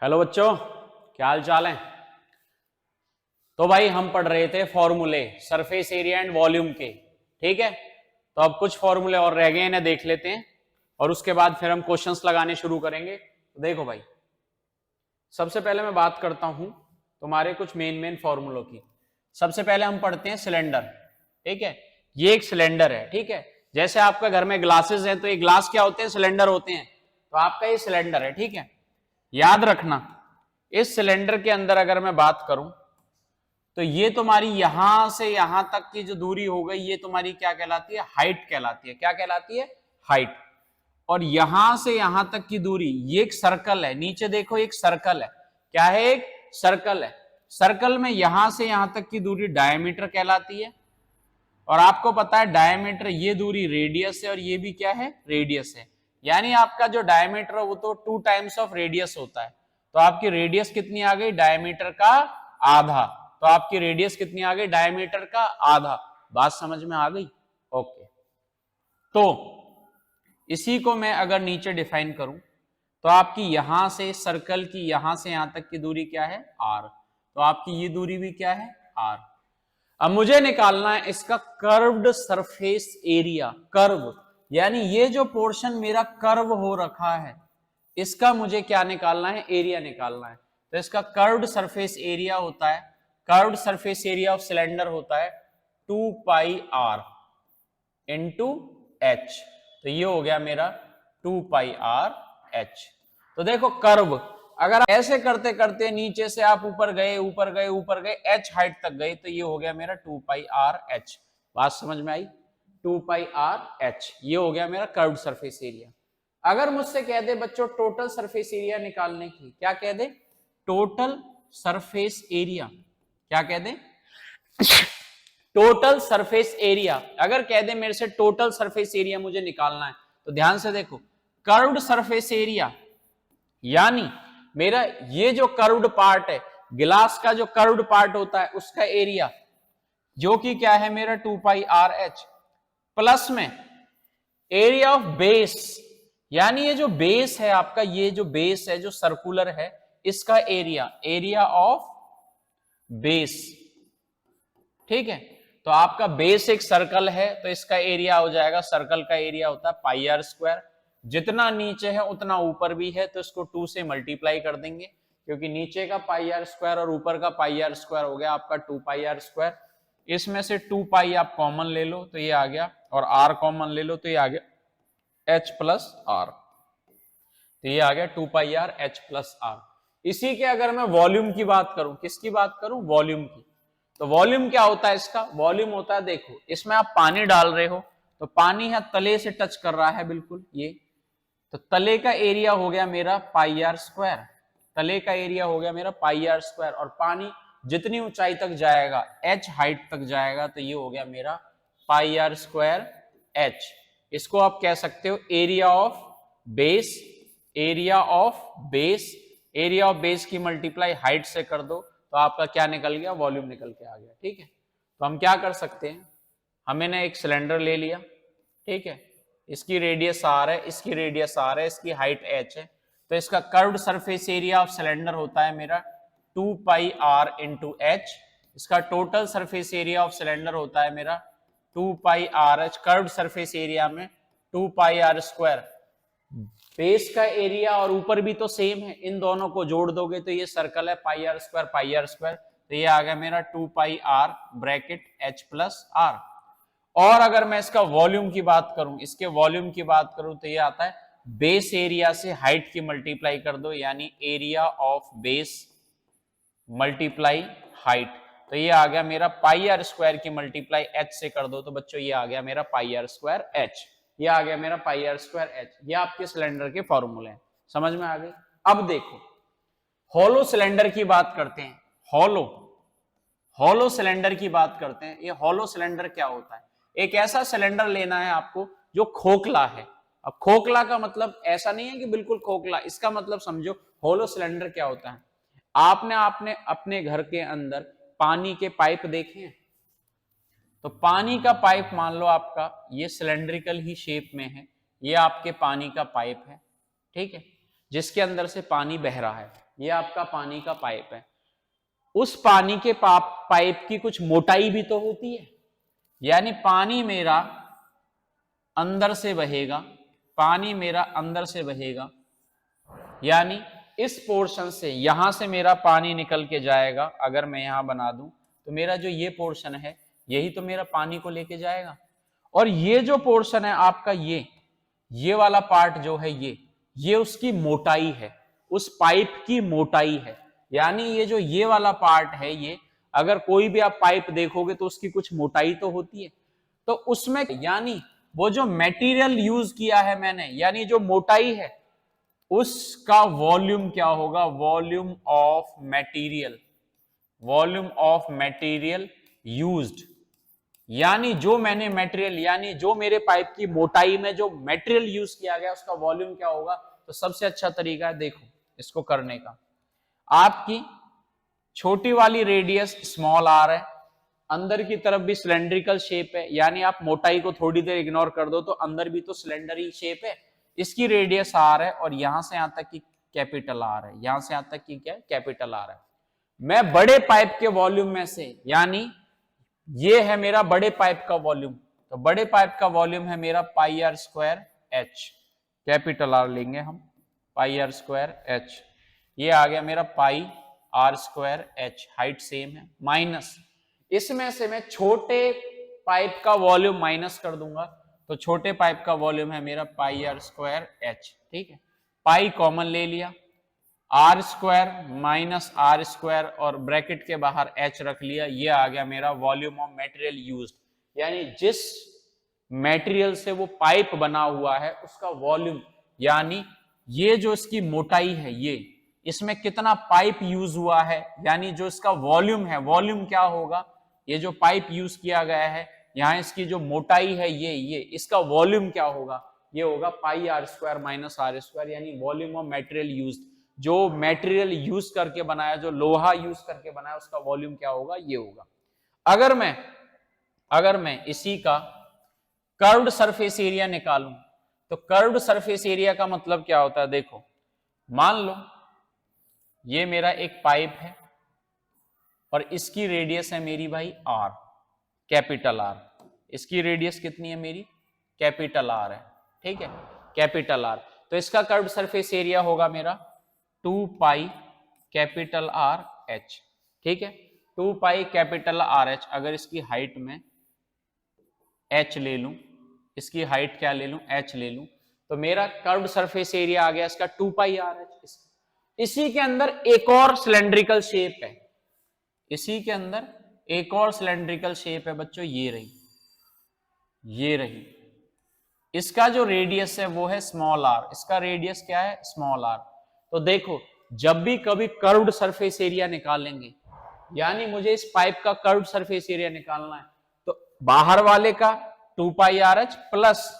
Hello बच्चों, क्या हाल चाल है। तो भाई हम पढ़ रहे थे फॉर्मूले सरफेस एरिया एंड वॉल्यूम के। ठीक है, तो अब कुछ फॉर्मूले और रह गए, इन्हें देख लेते हैं और उसके बाद फिर हम क्वेश्चंस लगाने शुरू करेंगे। तो देखो भाई, सबसे पहले मैं बात करता हूं तुम्हारे कुछ मेन फॉर्मूलों की। सबसे पहले हम पढ़ते हैं सिलेंडर। ठीक है, ये एक सिलेंडर है। ठीक है, जैसे आपका घर में ग्लासेस हैं तो ये ग्लास क्या होते हैं, सिलेंडर होते हैं। तो आपका ये सिलेंडर है। ठीक है, याद रखना इस सिलेंडर के अंदर अगर मैं बात करूं तो ये तुम्हारी यहां से यहां तक की जो दूरी हो गई, ये तुम्हारी क्या कहलाती है, हाइट कहलाती है। क्या कहलाती है, हाइट। और यहां से यहां तक की दूरी, ये एक सर्कल है। नीचे देखो, एक सर्कल है। क्या है, एक सर्कल है। सर्कल में यहां से यहां तक की दूरी डायमीटर कहलाती है। और आपको पता है डायमीटर, ये दूरी रेडियस है और ये भी क्या है, रेडियस है। यानी आपका जो डायमीटर है वो तो 2 टाइम्स ऑफ रेडियस होता है। तो आपकी रेडियस कितनी आ गई, डायमीटर का आधा। तो आपकी रेडियस कितनी आ गई, डायमीटर का आधा। बात समझ में आ गई। ओके, तो इसी को मैं अगर नीचे डिफाइन करूं तो आपकी यहां से सर्कल की यहां से यहां तक की दूरी क्या है, आर। तो आपकी ये दूरी भी क्या है, आर। अब मुझे निकालना है इसका कर्व्ड सरफेस एरिया। कर्व यानी ये जो पोर्शन मेरा कर्व हो रखा है, इसका मुझे क्या निकालना है, एरिया निकालना है। तो इसका कर्व्ड सरफेस एरिया होता है, curved surface area of cylinder होता है 2 पाई आर इंटू एच। तो ये हो गया मेरा 2 पाई आर एच। तो देखो कर्व, अगर ऐसे करते करते नीचे से आप ऊपर गए ऊपर गए ऊपर गए, एच हाइट तक गए, तो ये हो गया मेरा 2 पाई आर एच। बात समझ में आई, 2 पाई आर एच, ये हो गया मेरा कर्व्ड सरफेस एरिया। अगर मुझसे कह दे बच्चों टोटल सरफेस एरिया निकालने की, क्या कह दे, टोटल सरफेस एरिया, क्या कह दे, टोटल सरफेस एरिया। अगर कह दे मेरे से टोटल सरफेस एरिया मुझे निकालना है, तो ध्यान से देखो, कर्व्ड सरफेस एरिया यानी मेरा ये जो कर्व्ड पार्ट है, गिलास का जो कर्व्ड पार्ट होता है उसका एरिया, जो कि क्या है मेरा 2 पाई आर एच, प्लस में एरिया ऑफ बेस, यानी ये जो बेस है आपका, ये जो बेस है जो सर्कुलर है, इसका एरिया, एरिया ऑफ बेस। ठीक है, तो आपका बेस एक सर्कल है तो इसका एरिया हो जाएगा, सर्कल का एरिया होता है पाई आर स्क्वायर। जितना नीचे है उतना ऊपर भी है, तो इसको 2 से मल्टीप्लाई कर देंगे, क्योंकि नीचे का पाई आर स्क्वायर और ऊपर का पाई आर स्क्वायर हो गया आपका 2 पाई आर स्क्वायर। इसमें से 2 पाई आप कॉमन ले लो तो ये आ गया, और आर कॉमन ले लो तो ये आ गया एच प्लस आर। तो ये आ गया 2 pi R H plus are. इसी के अगर मैं वॉल्यूम की बात करूं, किसकी बात करूं, वॉल्यूम की, तो वॉल्यूम क्या होता है इसका, वॉल्यूम होता है, देखो इसमें आप पानी डाल रहे हो तो पानी है तले से टच कर रहा है बिल्कुल ये, तो तले का एरिया हो गया मेरा पाई आर स्क्वायर। तले का एरिया हो गया मेरा पाई आर स्क्वायर, और पानी जितनी ऊंचाई तक जाएगा, एच हाइट तक जाएगा, तो ये हो गया मेरा पाई आर स्क्वायर एच। इसको आप कह सकते हो area of base. Area of base, area of base की मल्टीप्लाई हाइट से कर दो तो आपका क्या निकल गया, वॉल्यूम निकल के आ गया। ठीक है, तो हम क्या कर सकते हैं, हमें ना एक सिलेंडर ले लिया, ठीक है, इसकी रेडियस आर है, इसकी रेडियस आर है, इसकी हाइट एच है, तो इसका curved surface area of cylinder होता है मेरा 2 पाई आर इंटू एच। इसका total surface area of cylinder होता है मेरा 2 pi R H. Curved surface area में 2 पाई आर स्क्वायर, बेस का एरिया और ऊपर भी तो सेम है, इन दोनों को जोड़ दोगे तो ये सर्कल है pi R square pi R square, तो ये आ गया मेरा 2 pi R bracket H plus R. और अगर मैं इसका वॉल्यूम की बात करूं, इसके वॉल्यूम की बात करूं, तो ये आता है बेस एरिया से हाइट की मल्टीप्लाई कर दो, यानी area of base multiply height. तो ये आ गया मेरा पाई आर स्क्वायर की मल्टीप्लाई एच से कर दो, तो बच्चों ये आ गया मेरा पाई आर स्क्वायर एच। ये आ गया मेरा पाई आर स्क्वायर एच। ये आपके सिलेंडर के फॉर्मूले हैं, समझ में आ गई। अब देखो हॉलो सिलेंडर की बात करते हैं। हॉलो, हॉलो सिलेंडर की बात करते हैं। ये हॉलो सिलेंडर क्या होता है, एक ऐसा सिलेंडर लेना है आपको जो खोखला है। अब खोखला का मतलब ऐसा नहीं है कि बिल्कुल खोखला, इसका मतलब समझो हॉलो सिलेंडर क्या होता है। आपने आपने अपने घर के अंदर पानी के पाइप देखे हैं, तो पानी का पाइप मान लो आपका ये सिलेंड्रिकल ही शेप में है, ये आपके पानी का पाइप है, ठीक है। जिसके अंदर से पानी बह रहा है, ये आपका पानी का पाइप है। उस पानी के पाइप की कुछ मोटाई भी तो होती है, यानी पानी मेरा अंदर से बहेगा, पानी मेरा अंदर से बहेगा, यानी इस पोर्शन से, यहां से मेरा पानी निकल के जाएगा। अगर मैं यहां बना दूं तो मेरा जो ये पोर्शन है यही तो मेरा पानी को लेके जाएगा। और ये जो पोर्शन है आपका, ये वाला पार्ट जो है, ये उसकी मोटाई है, उस पाइप की मोटाई है। यानी ये जो ये वाला पार्ट है, ये अगर कोई भी आप पाइप देखोगे तो उसकी कुछ मोटाई तो होती है। तो उसमें यानी वो जो मटेरियल यूज किया है मैंने, यानी जो मोटाई है, उसका वॉल्यूम क्या होगा? Volume of material, volume of material used. यानी जो मैंने मटेरियल, यानी जो मेरे पाइप की मोटाई में जो मटेरियल यूज किया गया उसका वॉल्यूम क्या होगा? तो सबसे अच्छा तरीका है देखो इसको करने का, आपकी छोटी वाली रेडियस स्मॉल आर है, अंदर की तरफ भी सिलेंड्रिकल शेप है, यानी आप मोटाई को थोड़ी देर इग्नोर कर दो तो अंदर भी तो सिलेंडरी शेप है, इसकी रेडियस आर है, और यहां से यहां तक की कैपिटल आर है, यहां से यहां तक की क्या है? कैपिटल आर है। मैं बड़े पाइप के वॉल्यूम में से, यानी ये है मेरा बड़े पाइप का वॉल्यूम, तो बड़े पाइप का वॉल्यूम है मेरा pi R square H, capital R लेंगे हम, पाई आर स्क्वायर एच, ये आ गया मेरा pi R square H, height same है, माइनस इसमें से मैं छोटे पाइप का वॉल्यूम माइनस कर दूंगा, तो छोटे पाइप का वॉल्यूम है मेरा पाई आर स्क्वायर एच, ठीक है। पाई कॉमन ले लिया, R square minus R square और ब्रैकेट के बाहर एच रख लिया, ये आ गया मेरा वॉल्यूम ऑफ मटेरियल यूज्ड, यानी जिस मटेरियल से वो पाइप बना हुआ है उसका वॉल्यूम, यानी ये जो इसकी मोटाई है, ये इसमें कितना पाइप यूज हुआ है, यानी जो इसका वॉल्यूम है, वॉल्यूम क्या होगा? ये जो पाइप यूज किया गया है, यहां इसकी जो मोटाई है, ये इसका वॉल्यूम क्या होगा? ये होगा pi R square minus R square, यानी वॉल्यूम ऑफ मटेरियल यूज्ड, जो मटेरियल यूज करके बनाया, जो लोहा यूज करके बनाया, उसका वॉल्यूम क्या होगा? ये होगा। अगर मैं इसी का कर्व्ड सरफेस एरिया निकालूं, तो कर्व्ड सरफेस एरिया का मतलब क्या होता है? देखो, मान लो ये मेरा एक पाइप है और इसकी रेडियस है मेरी भाई आर, कैपिटल आर, इसकी रेडियस कितनी है मेरी? कैपिटल आर है, ठीक है, कैपिटल आर। तो इसका कर्व्ड सरफेस एरिया होगा मेरा 2 पाई कैपिटल आर एच, ठीक है, 2 पाई कैपिटल आर एच। अगर इसकी हाइट में एच ले लूं, इसकी हाइट क्या ले लूं? एच ले लूं, तो मेरा कर्व्ड सरफेस एरिया आ गया इसका 2 पाई आर एच। इसी के अंदर एक और सिलेंड्रिकल शेप है, इसी के अंदर एक और सिलेंड्रिकल शेप है बच्चों, ये रही, इसका जो रेडियस है वो है स्मॉल आर, इसका रेडियस क्या है? Small R. तो देखो, जब भी कभी कर्व्ड सरफेस एरिया निकालेंगे, यानी मुझे इस पाइप का कर्व्ड सरफेस एरिया निकालना है, तो बाहर वाले का 2 पाई आर एच प्लस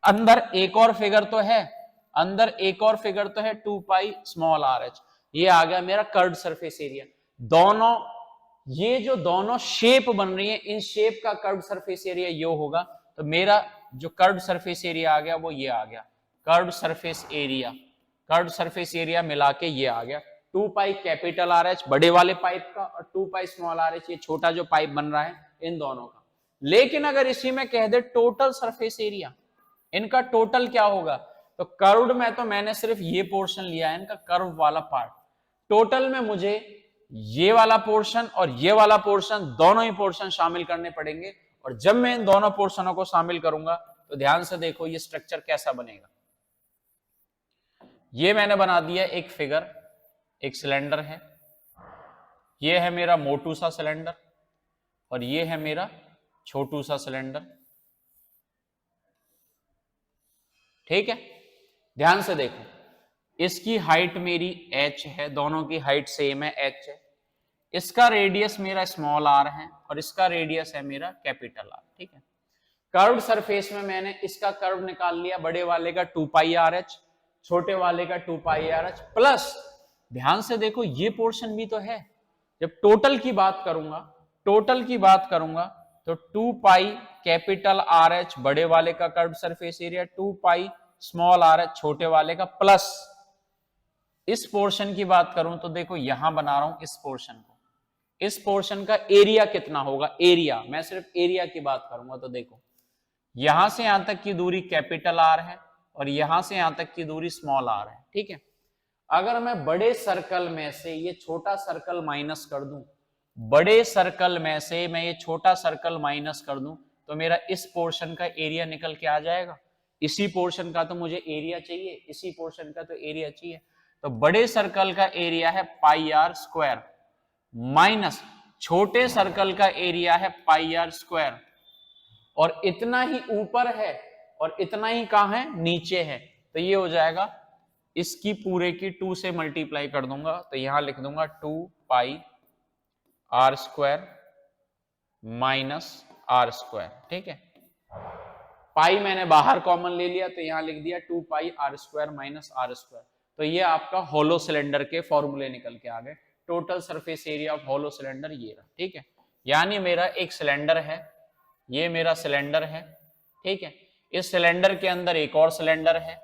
अंदर एक और फिगर तो है, अंदर एक और फिगर तो है 2 पाई स्मॉल आर एच, ये आ गया मेरा कर्व्ड सरफेस एरिया। दोनों, ये जो दोनों शेप बन रही है, इन शेप का कर्व्ड सरफेस एरिया ये होगा। तो मेरा जो कर्व्ड सरफेस एरिया आ गया वो ये आ गया, curved surface area, curved surface area मिला के ये आ गया 2 पाई कैपिटल आर एच बड़े वाले पाइप का, और 2 पाई स्मॉल आर एच ये छोटा जो पाइप बन रहा है इन दोनों का। लेकिन अगर इसी में कह दे टोटल सरफेस एरिया, इनका टोटल क्या होगा? तो कर्व्ड में तो मैंने सिर्फ ये पोर्शन लिया है, इनका कर्व वाला पार्ट, टोटल में मुझे ये वाला पोर्शन और ये वाला पोर्शन, दोनों ही पोर्शन शामिल करने पड़ेंगे। और जब मैं इन दोनों पोर्शनों को शामिल करूंगा तो ध्यान से देखो ये स्ट्रक्चर कैसा बनेगा। ये मैंने बना दिया एक फिगर, एक सिलेंडर है, ये है मेरा मोटू सा सिलेंडर और ये है मेरा छोटू सा सिलेंडर, ठीक है। ध्यान से देखो, इसकी हाइट मेरी h है, दोनों की हाइट सेम है, h है, इसका रेडियस मेरा स्मॉल r है और इसका रेडियस है मेरा कैपिटल R, ठीक है। कर्व्ड सरफेस में मैंने इसका कर्व निकाल लिया, बड़े वाले का 2 पाई आर एच, छोटे वाले का 2 पाई आर एच, प्लस ध्यान से देखो ये पोर्शन भी तो है। जब टोटल की बात करूंगा, टोटल की बात करूंगा तो 2 पाई कैपिटल आर एच बड़े वाले का कर्व्ड सरफेस एरिया, 2 पाई स्मॉल आर एच छोटे वाले का, प्लस इस पोर्शन की बात करूं तो देखो यहां बना रहा हूं इस पोर्शन को, इस पोर्शन का एरिया कितना होगा, एरिया, मैं सिर्फ एरिया की बात करूंगा। तो देखो यहां से यहां तक की दूरी कैपिटल आर है और यहां से यहां तक की दूरी स्मॉल आर है, ठीक है। अगर मैं बड़े सर्कल में से ये छोटा सर्कल माइनस कर दूं, बड़े सर्कल में से मैं ये छोटा सर्कल माइनस कर दूं, तो मेरा इस पोर्शन का एरिया निकल के आ जाएगा। इसी पोर्शन का तो मुझे एरिया चाहिए, इसी पोर्शन का तो एरिया चाहिए। तो बड़े सर्कल का एरिया है पाई आर स्क्वायर माइनस छोटे सर्कल का एरिया है पाई आर स्क्वायर, और इतना ही ऊपर है और इतना ही कहां है, नीचे है। तो ये हो जाएगा, इसकी पूरे की 2 से मल्टीप्लाई कर दूंगा, तो यहां लिख दूंगा 2 pi R square minus R square, ठीक है। पाई मैंने बाहर कॉमन ले लिया तो यहां लिख दिया 2 pi R square minus R square. तो ये आपका होलो सिलेंडर के फॉर्मूले निकल के आ गए। Total surface area of hollow cylinder ये रहा, ठीक है। यानी मेरा एक सिलेंडर है, ये मेरा सिलेंडर है, ठीक है। इस सिलेंडर के अंदर एक और सिलेंडर है,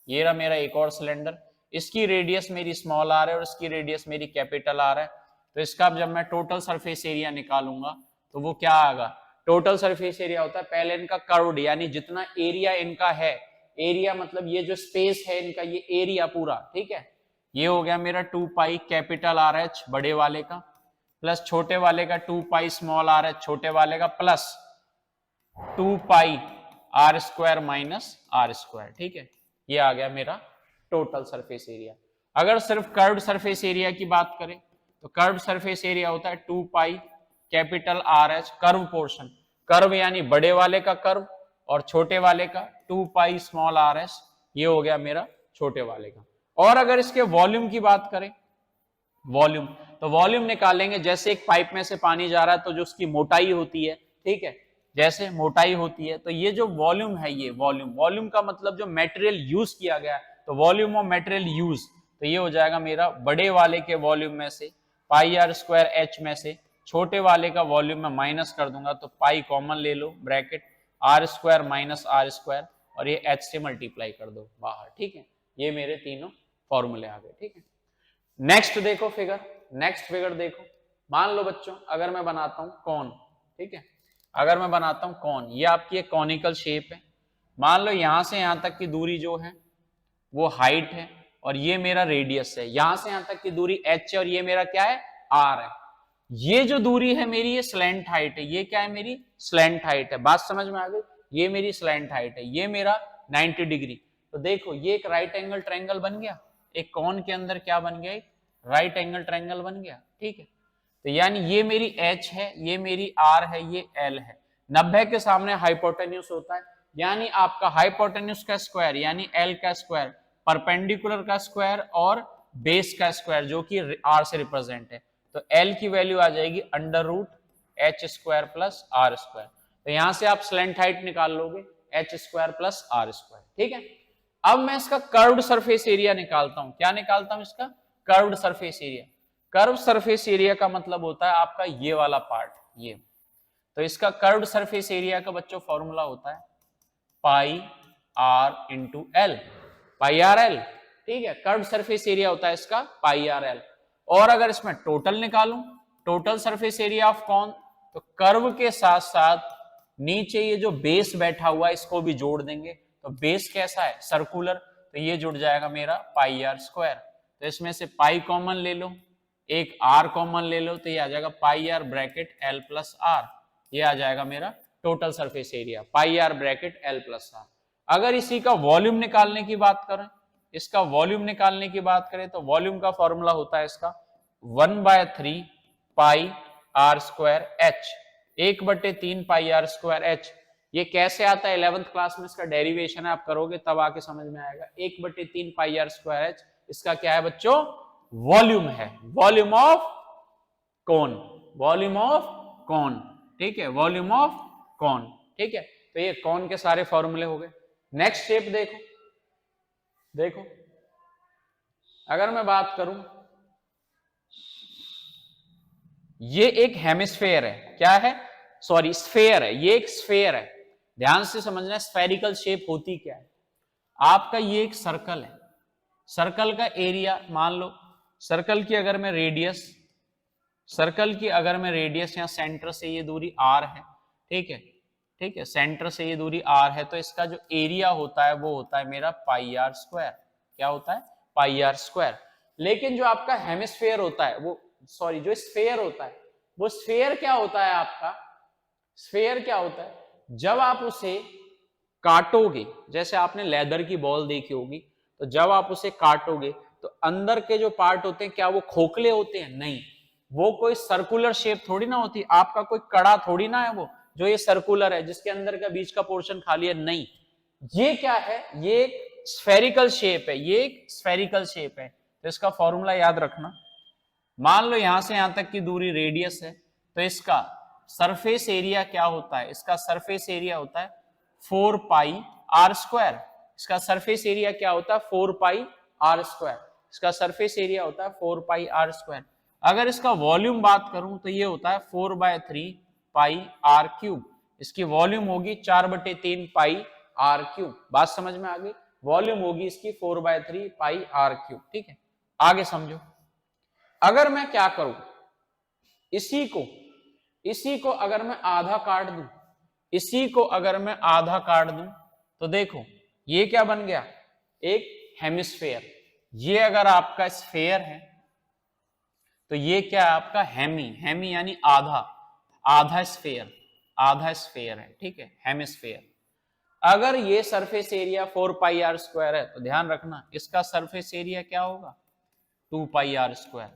ये रहा मेरा एक और सिलेंडर। इसकी रेडियस मेरी स्मॉल आर है और इसकी रेडियस मेरी कैपिटल आर है। तो इसका जब मैं टोटल सरफेस एरिया निकालूंगा तो वो क्या आएगा, टोटल सरफेस एरिया होता है पहले इनका कर्व्ड, यानी जितना एरिया इनका है, एरिया मतलब ये जो स्पेस है इनका, ये एरिया पूरा, ठीक है। ये हो गया मेरा 2 पाई कैपिटल आर एच बड़े वाले का प्लस छोटे वाले का 2 पाई स्मॉल आर एच छोटे वाले का plus 2 pi R square minus R square, ठीक है। ये आ गया मेरा टोटल सरफेस एरिया। अगर सिर्फ कर्व्ड सरफेस एरिया की बात करें तो कर्व्ड सरफेस एरिया होता है 2 pi capital R H curve portion, curve यानी बड़े वाले का कर्व और छोटे वाले का 2 पाई स्मॉल आर एच, ये हो गया मेरा छोटे वाले का। और अगर इसके वॉल्यूम की बात करें, वॉल्यूम, तो वॉल्यूम निकालेंगे, जैसे एक पाइप में से पानी जा रहा है तो जो उसकी मोटाई होती है, ठीक है, जैसे मोटाई होती है, तो ये जो वॉल्यूम है, ये वॉल्यूम, वॉल्यूम का मतलब जो मटेरियल यूज किया गया, तो वॉल्यूम ऑफ मटेरियल यूज, तो ये हो जाएगा मेरा बड़े वाले के वॉल्यूम में से पाई आर स्क्वायर एच में से छोटे वाले का वॉल्यूम में माइनस कर दूंगा, तो पाई कॉमन ले लो, bracket R square minus R square, और ये एच से मल्टीप्लाई कर दो बाहर, ठीक है। ये मेरे तीनों फॉर्मूले आ गए, ठीक है। नेक्स्ट देखो फिगर, नेक्स्ट फिगर देखो। मान लो बच्चों अगर मैं बनाता हूं कॉन, ठीक है, अगर मैं बनाता हूं कॉन, ये आपकी एक कॉनिकल शेप है। मान लो यहां से यहां तक की दूरी जो है वो हाइट है और ये मेरा रेडियस है, यहां से यहां तक की दूरी h है और ये मेरा क्या है, r है। ये जो दूरी है मेरी, ये स्लैंट हाइट है, ये क्या है मेरी स्लैंट हाइट है, बात समझ में आ गई, ये मेरी स्लैंट हाइट है, ये मेरा 90 डिग्री। तो देखो ये एक राइट एंगल ट्रायंगल बन गया, एक कॉन के अंदर क्या बन गया, एक राइट एंगल ट्रायंगल बन गया, ठीक है। तो यानी ये मेरी h है, ये मेरी r है, ये l है। 90 के सामने हाइपोटेन्यूज होता है, यानी आपका हाइपोटेन्यूज का स्क्वायर यानी l का स्क्वायर, परपेंडिकुलर का स्क्वायर और बेस का स्क्वायर जो कि r से रिप्रेजेंट है। तो l की वैल्यू आ जाएगी under root H square plus R square. तो यहां से आप स्लैंट हाइट निकाल लोगे H square plus R square, ठीक है। अब मैं इसका कर्व्ड सरफेस एरिया निकालता हूं, क्या निकालता हूं इसका, curved surface area. Curve surface area का मतलब होता है आपका ये वाला पार्ट, ये। तो इसका कर्व्ड सरफेस एरिया का बच्चों फॉर्मूला होता है pi R into L, pi R L, ठीक है। कर्व्ड सरफेस एरिया होता है इसका पाई आर एल। और अगर इसमें टोटल निकालूं, total surface area of cone, तो कर्व के साथ साथ नीचे ये जो बेस बैठा हुआ है इसको भी जोड़ देंगे। तो बेस कैसा है, सर्कुलर, तो ये जुड़ जाएगा मेरा पाई आर स्क्वायर। तो इसमें से पाई कॉमन ले लो, एक आर कॉमन ले लो, तो ये आ जाएगा pi R bracket L plus R, ये आ जाएगा मेरा total surface area pi R bracket L plus R. अगर इसी का वॉल्यूम निकालने की बात करें, इसका वॉल्यूम निकालने की बात करें तो वॉल्यूम का फॉर्मूला होता है इसका 1/3 pi R square H, 1/3 pi R square H. ये कैसे आता है 11th क्लास में, इसका डेरिवेशन है, आप करोगे तब आके समझ में आएगा। 1/3 पाई आर स्क्वायर एच इसका क्या है बच्चों, वॉल्यूम है, volume of cone, volume of cone, ठीक है, वॉल्यूम ऑफ कॉन, ठीक है। तो ये कॉन के सारे फॉर्मूले हो गए। नेक्स्ट शेप देखो, देखो अगर मैं बात करूं, ये एक हेमिस्फेयर है, क्या है, सॉरी स्फेयर है, ये एक स्फेयर है, ध्यान से समझना। स्फेरिकल शेप होती क्या है, आपका ये एक सर्कल है, सर्कल का एरिया, मान लो सर्कल की अगर मैं रेडियस या सेंटर से ये दूरी r है, ठीक है, ठीक है, सेंटर से ये दूरी r है, तो इसका जो एरिया होता है वो होता है मेरा पाई आर स्क्वायर। क्या होता है? Pi R square. लेकिन जो आपका हेमिस्फेयर होता है वो, सॉरी, जो स्फेयर होता है वो स्फेयर क्या होता है आपका? स्फेयर क्या होता है? जब आप उसे काटोगे, जैसे आपने लेदर की बॉल देखी होगी, तो जब आप उसे काटोगे तो अंदर के जो पार्ट होते हैं क्या वो खोखले होते हैं? नहीं, वो कोई सर्कुलर शेप थोड़ी ना होती, आपका कोई कड़ा थोड़ी ना है वो जो ये सर्कुलर है जिसके अंदर का बीच का पोर्शन खाली है। नहीं, ये क्या है? ये एक स्फेरिकल शेप है, ये एक स्फेरिकल शेप है। तो इसका फॉर्मूला याद रखना। मान लो यहां से यहां तक की दूरी रेडियस है, तो इसका सरफेस एरिया क्या होता है? इसका सरफेस एरिया होता है 4 पाई आर स्क्वायर। इसका सरफेस एरिया क्या होता है? 4 पाई आर स्क्वायर। इसका सरफेस एरिया होता है 4 पाई आर स्क्वायर। अगर इसका वॉल्यूम बात करूं तो ये होता है 4/3 पाई आर क्यूब। इसकी वॉल्यूम होगी 4/3 पाई आर क्यूब। बात समझ में आ गई? वॉल्यूम होगी इसकी 4/3 पाई आर क्यूब। ठीक है, आगे समझो। अगर मैं क्या करूं, इसी को अगर मैं आधा काट दूं, इसी को अगर मैं आधा काट दूं, तो देखो ये क्या बन गया? एक हेमिस्फेयर। ये अगर आपका स्फेयर है तो ये क्या है आपका? हेमी यानी आधा, आधा स्फेयर है। ठीक है, हेमिस्फेयर। अगर ये surface area 4 pi R square है तो ध्यान रखना इसका सरफेस एरिया क्या होगा? 2 पाई आर स्क्वायर।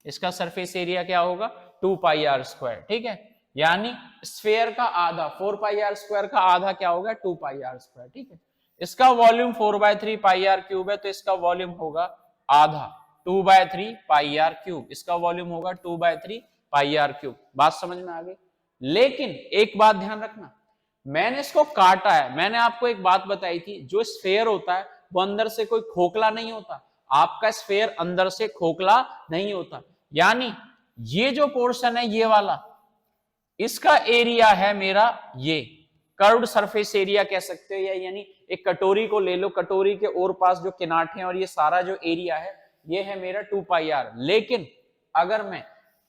इसका सरफेस एरिया क्या होगा? 2 पाई आर स्क्वायर। ठीक है, यानी स्फेयर का आधा, 4 पाई आर स्क्वायर का आधा क्या होगा? 2 पाई आर स्क्वायर। ठीक है, इसका वॉल्यूम 4/3 पाई आर क्यूब है, तो इसका वॉल्यूम होगा आधा 2/3 पाई आर क्यूब। इसका वॉल्यूम होगा 2/3 पाई आर क्यूब। बात समझ में आ गई? लेकिन एक बात ध्यान रखना, मैंने इसको काटा है। मैंने आपको एक बात बताई थी, जो स्फेयर होता है वो अंदर से कोई खोखला नहीं होता। आपका स्फेयर अंदर से खोखला नहीं होता, यानी ये जो पोर्शन है ये वाला, इसका एरिया है मेरा ये कर्व्ड सरफेस एरिया कह सकते हो, या यानी एक कटोरी को ले लो, कटोरी के और पास जो किनारे हैं और ये सारा जो एरिया है ये है मेरा 2 पाई आर। लेकिन अगर मैं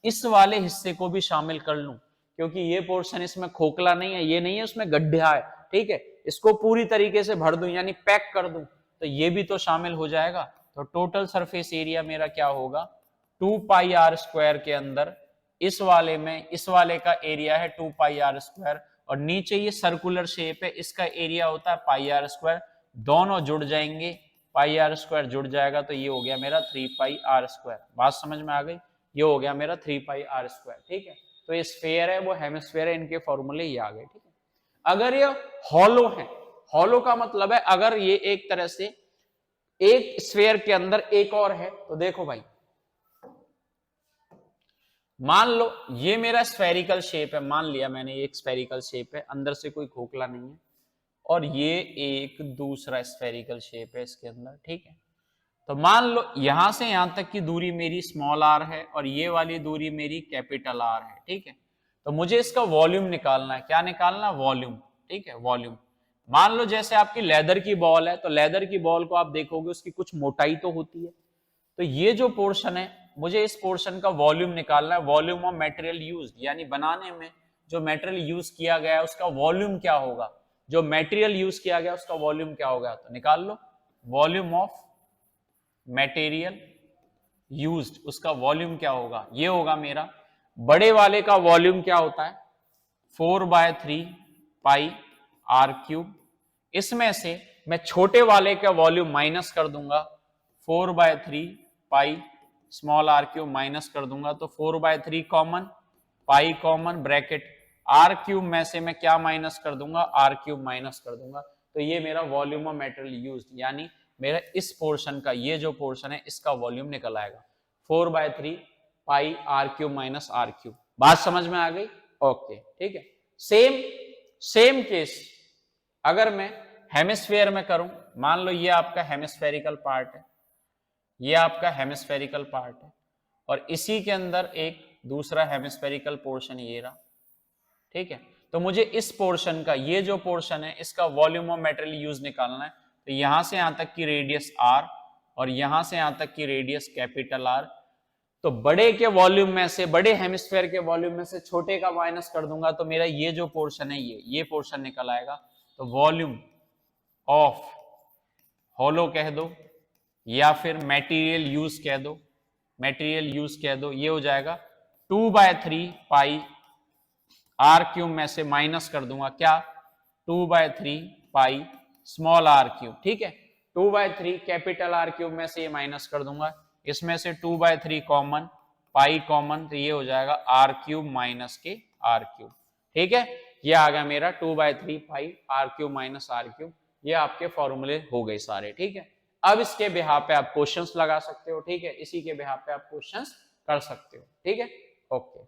इस वाले हिस्से को भी शामिल कर लूं, क्योंकि ये पोर्शन इसमें खोखला नहीं है, ये नहीं है उसमें गड्ढा है, ठीक है, इसको पूरी तरीके से भर दूं यानी पैक कर दूं, तो ये भी तो शामिल हो जाएगा। तो टोटल सरफेस एरिया मेरा क्या होगा? 2 पाई आर स्क्वायर के अंदर इस वाले में, इस वाले का एरिया है 2 पाई आर स्क्वायर, और नीचे ये सर्कुलर शेप है, इसका एरिया होता है पाई आर स्क्वायर। दोनों जुड़ जाएंगे, पाई आर स्क्वायर जुड़ जाएगा, तो ये हो गया मेरा 3 पाई आर स्क्वायर। बात समझ में आ गई? ये हो गया मेरा 3 पाई आर स्क्वायर। ठीक है, तो ये स्फेयर है वो हेमिस्फेयर है, इनके फॉर्मूले ये आ गए। ठीक है, अगर ये हॉलो है, हॉलो का मतलब है अगर ये एक तरह से एक स्फेयर के अंदर एक और है, तो देखो भाई, मान लो ये मेरा स्फेरिकल शेप है, मान लिया मैंने ये एक स्फेरिकल शेप है, अंदर से कोई खोखला नहीं है, और ये एक दूसरा स्फेरिकल शेप है इसके अंदर। ठीक है, तो मान लो यहां से यहां तक की दूरी मेरी स्मॉल आर है और ये वाली दूरी मेरी कैपिटल आर है। ठीक है, तो मुझे इसका वॉल्यूम निकालना है। क्या निकालना? वॉल्यूम। ठीक है, वॉल्यूम। मान लो जैसे आपकी लेदर की बॉल है, तो लेदर की बॉल को आप देखोगे उसकी कुछ मोटाई तो होती है, तो ये जो पोर्शन है मुझे इस पोर्शन का वॉल्यूम निकालना है। वॉल्यूम ऑफ मटेरियल यूज्ड, यानी बनाने में जो मटेरियल यूज किया गया है उसका वॉल्यूम क्या होगा, जो मटेरियल यूज किया गया उसका वॉल्यूम क्या होगा, तो निकाल लो। वॉल्यूम ऑफ मटेरियल यूज्ड, उसका वॉल्यूम क्या होगा? ये होगा मेरा, बड़े वाले का वॉल्यूम क्या होता है? 4/3 पाई आर क्यूब। इसमें से मैं छोटे वाले का वॉल्यूम माइनस कर दूंगा, 4/3 pi small R cube minus कर दूंगा, तो 4/3 common, pi common, bracket R cube में से मैं क्या माइनस कर दूंगा? आर क्यूब माइनस कर दूंगा। तो ये मेरा वॉल्यूम ऑफ मटेरियल यूज्ड, यानी मेरा इस पोर्शन का, ये जो पोर्शन है इसका वॉल्यूम निकल आएगा 4/3 pi R cube minus R cube. बात समझ में आ गई? ओके, ठीक है। सेम केस अगर मैं हेमिस्फेयर में करूं, मान लो ये आपका हेमिस्फेरिकल पार्ट है, ये आपका हेमिस्फेरिकल पार्ट है, और इसी के अंदर एक दूसरा हेमिस्फेरिकल पोर्शन ये रहा। ठीक है, तो मुझे इस पोर्शन का, ये जो पोर्शन है इसका वॉल्यूम ऑफ मटेरियल यूज निकालना है। तो यहां से यहां तक की रेडियस r और यहां से यहां तक की रेडियस कैपिटल आर। तो बड़े के वॉल्यूम में से, बड़े हेमिस्फेयर के वॉल्यूम में से छोटे का माइनस कर दूंगा तो मेरा ये जो पोर्शन है ये पोर्शन निकल आएगा। तो वॉल्यूम ऑफ हॉलो कह दो या फिर मटेरियल यूज कह दो, मटेरियल यूज कह दो, ये हो जाएगा 2/3 पाई आर क्यूब में से माइनस कर दूंगा क्या 2/3 पाई स्मॉल आर क्यूब। ठीक है, 2/3 कैपिटल आर क्यूब में से ये माइनस कर दूंगा, इसमें से 2/3 कॉमन, पाई कॉमन, तो ये हो जाएगा आर क्यूब माइनस के आर क्यूब। ठीक है, ये आ गया मेरा 2/3 pi R cube minus R cube. ये आपके फॉर्मूले हो गए सारे। ठीक है, अब इसके बिहार पे आप क्वेश्चंस लगा सकते हो। ठीक है, इसी के बिहार पे आप क्वेश्चंस कर सकते हो। ठीक है, ओके।